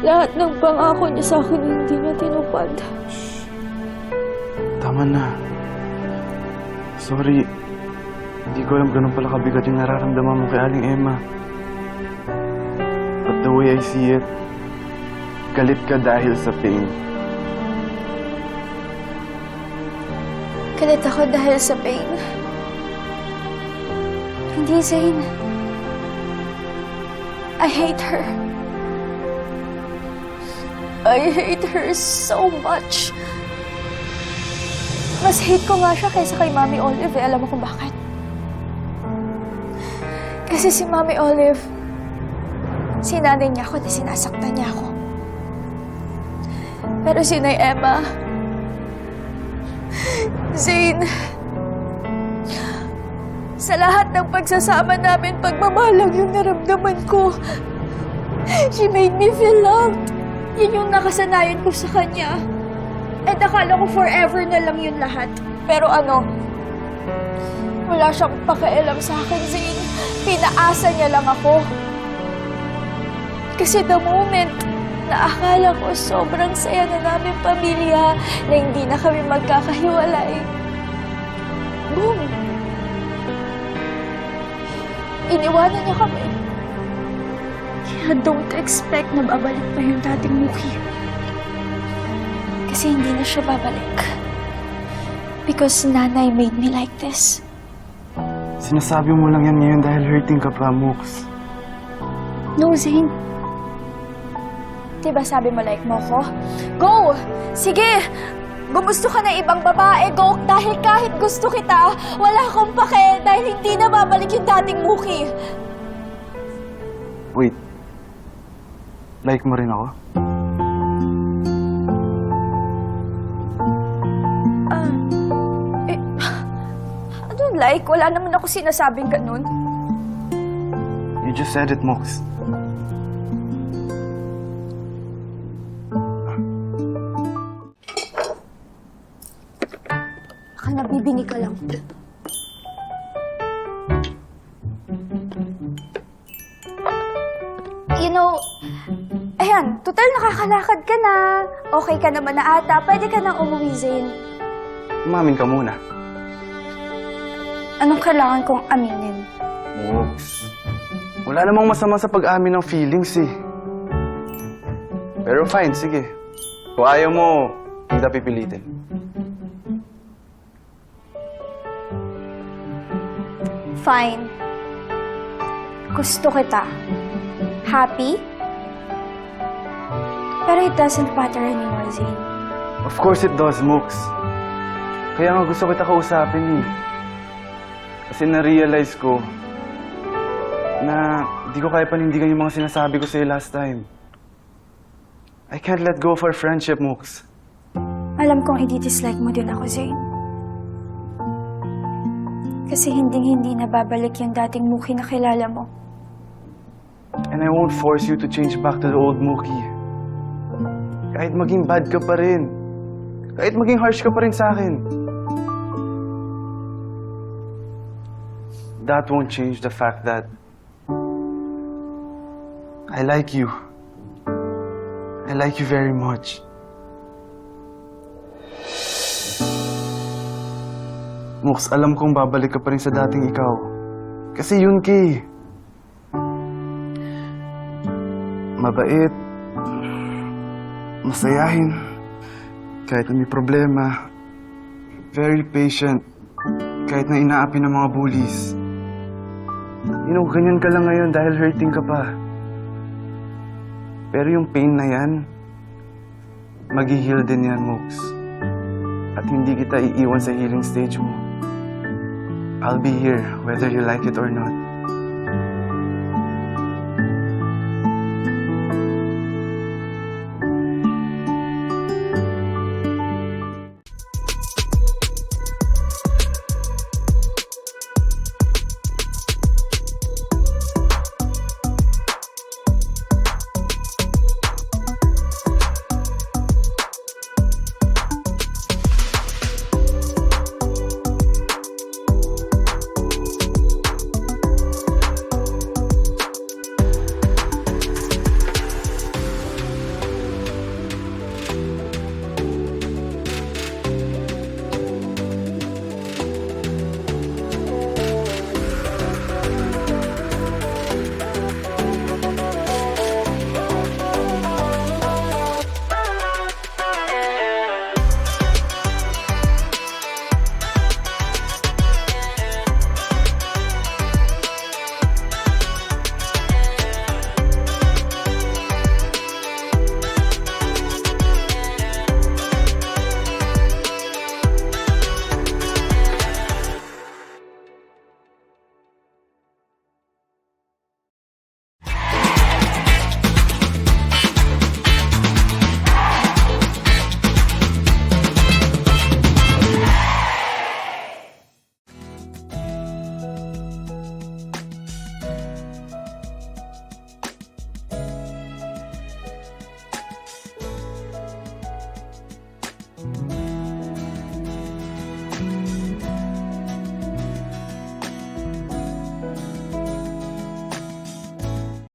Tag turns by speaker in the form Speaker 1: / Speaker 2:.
Speaker 1: Lahat ng pangako niya sa akin hindi niya tinupad.
Speaker 2: Tama na. Sorry. Hindi ko alam ganun pala kabigat yung nararamdaman mo kay Aling Emma. But the way I see it, galit ka dahil sa pain.
Speaker 1: Galit ako dahil sa pain. Hindi, Zane. I hate her. I hate her so much. Mas hate ko nga siya kaysa kay Mami Olive. Alam mo kung bakit? Kasi si Mami Olive, sinanay niya ako at sinasaktan niya ako. Pero si Nay Emma, Zane, sa lahat ng pagsasama namin, pagmamahal lang yung naramdaman ko. She made me feel loved. Yun yung nakasanayan ko sa kanya. At akala ko forever na lang yun lahat. Pero wala siyang pakialam sa akin, Zane. Pinaasa niya lang ako. Kasi the moment na akala ko sobrang saya na namin pamilya, na hindi na kami magkakahiwalay. Boom! Iniwanan niya kami. Kaya don't expect na babalik pa yung dating Mookie. Kasi hindi na siya babalik. Because Nanay made me like this.
Speaker 2: Sinasabi mo lang yan ngayon dahil hurting ka pa, Mooks.
Speaker 1: No, Zane. Diba sabi mo like mo ko? Go! Sige! Gumusto ka ng ibang babae, go! Dahil kahit gusto kita, wala akong pake dahil hindi na babalik yung dating Mookie.
Speaker 2: Wait. Like mo rin ako?
Speaker 1: Ano like? Wala naman ako sinasabing ganun.
Speaker 2: You just said it, Mooks.
Speaker 1: Baka nabibingi ka lang. You know, ayan, total nakakalakad ka na. Okay ka naman na ata. Pwede ka nang umuwi, Zane.
Speaker 2: Umamin ka muna.
Speaker 1: Anong kailangan kong aminin?
Speaker 2: Mooks. Wala namang masama sa pag-amin ng feelings eh. Pero fine, sige. Kung ayaw mo, hindi kita pipilitin.
Speaker 1: Fine. Gusto kita. Happy? Pero it doesn't matter anymore, Zane.
Speaker 2: Of course it does, Mooks. Kaya nga gusto kita kausapin eh. Kasi na-realize ko na hindi ko kaya panindigan yung mga sinasabi ko sa'yo last time. I can't let go of our friendship, Mooks.
Speaker 1: Alam kong i-dislike mo din ako, Zane. Kasi hindi na babalik yung dating Mookie na kilala mo.
Speaker 2: And I won't force you to change back to the old Mookie. Kahit maging bad ka pa rin. Kahit maging harsh ka pa rin sa akin. That won't change the fact that I like you. I like you very much. Mooks, alam kong babalik ka pa rin sa dating ikaw. Kasi yun ka eh. Mabait. Masayahin. Kahit na may problema. Very patient. Kahit na inaapi ng mga bullies. You know, ganyan ka lang ngayon dahil hurting ka pa. Pero yung pain na yan, mag-heal din yan, Mooks. At hindi kita iiwan sa healing stage mo. I'll be here, whether you like it or not.